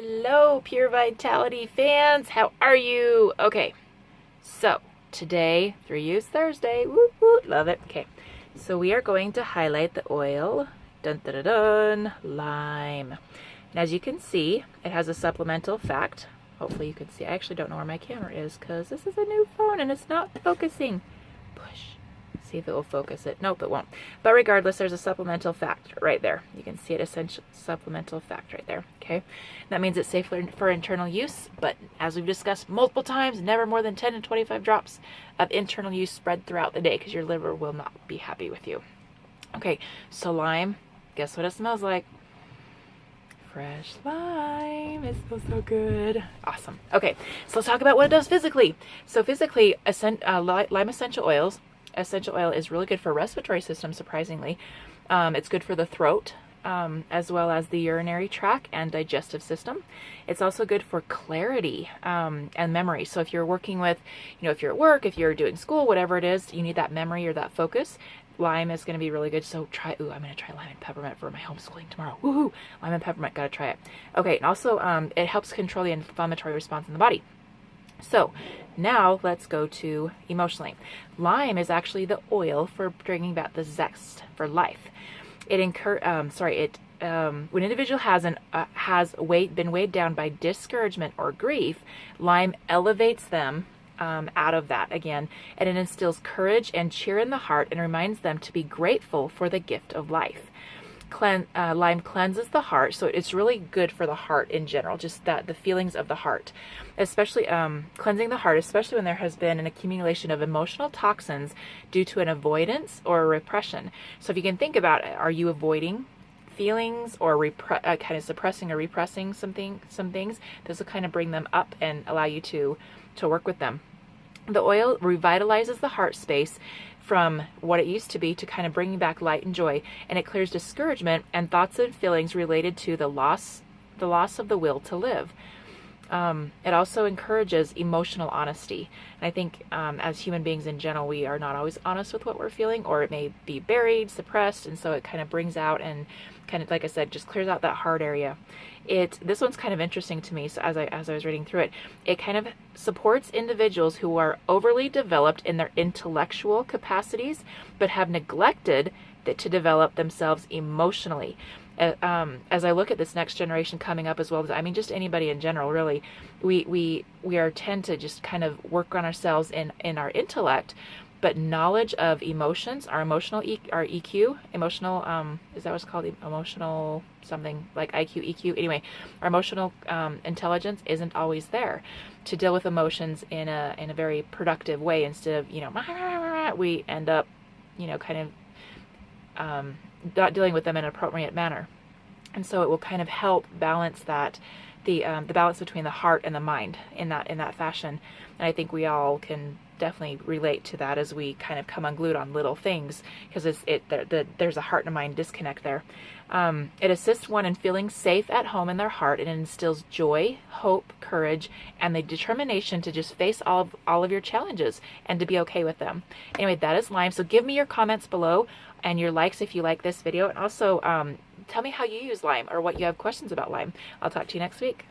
Hello, Pure Vitality fans. How are you? Okay, so today, 3-use Thursday. Woo woo, love it. Okay, so we are going to highlight the oil. Dun dun dun dun. Lime. And as you can see, it has a supplemental fact. Hopefully you can see. I actually don't know where my camera is because this is a new phone and it's not focusing. Push. See if it will focus it. Nope, it won't. But regardless, there's a supplemental fact right there. You can see it, essential supplemental fact right there. Okay, that means it's safe for internal use, but as we've discussed multiple times, never more than 10 to 25 drops of internal use spread throughout the day because your liver will not be happy with you. Okay, so lime, guess what it smells like? Fresh lime. It smells so good. Awesome. Okay, so let's talk about what it does physically. So physically, lime essential oils. Essential oil is really good for respiratory system, surprisingly. It's good for the throat, as well as the urinary tract and digestive system. It's also good for clarity and memory. So if you're working with, if you're at work, if you're doing school, whatever it is, you need that memory or that focus. Lime is going to be really good. So I'm going to try lime and peppermint for my homeschooling tomorrow. Woohoo! Lime and peppermint, gotta try it. Okay, and also it helps control the inflammatory response in the body. So now let's go to emotionally. Lime is actually the oil for bringing back the zest for life. When an individual has been weighed down by discouragement or grief, lime elevates them out of that again, and it instills courage and cheer in the heart and reminds them to be grateful for the gift of life. Lime cleanses the heart, so it's really good for the heart in general, just the feelings of the heart, especially cleansing the heart, especially when there has been an accumulation of emotional toxins due to an avoidance or a repression. So if you can think about it, are you avoiding feelings or kind of suppressing or repressing some things? This will kind of bring them up and allow you to work with them. The oil revitalizes the heart space from what it used to be to kind of bringing back light and joy, and it clears discouragement and thoughts and feelings related to the loss of the will to live. It also encourages emotional honesty. And I think as human beings in general, we are not always honest with what we're feeling, or it may be buried, suppressed, and so it kind of brings out and kind of, like I said, just clears out that heart area. This one's kind of interesting to me. So as I was reading through it, it kind of supports individuals who are overly developed in their intellectual capacities, but have neglected to develop themselves emotionally. As I look at this next generation coming up, as well as, just anybody in general, really, we tend to just kind of work on ourselves in our intellect, but knowledge of emotions, our EQ, emotional, is that what's called? Emotional something like IQ, EQ. Anyway, our emotional intelligence isn't always there to deal with emotions in a very productive way. Instead of, we end up, kind of not dealing with them in an appropriate manner. And so it will kind of help balance that, the balance between the heart and the mind in that fashion. And I think we all can definitely relate to that as we kind of come unglued on little things, because there's a heart and a mind disconnect there. It assists one in feeling safe at home in their heart, and it instills joy, hope, courage, and the determination to just face all of your challenges and to be okay with them. Anyway, that is lime. So give me your comments below and your likes if you like this video, and also tell me how you use lime or what you have questions about lime. I'll talk to you next week.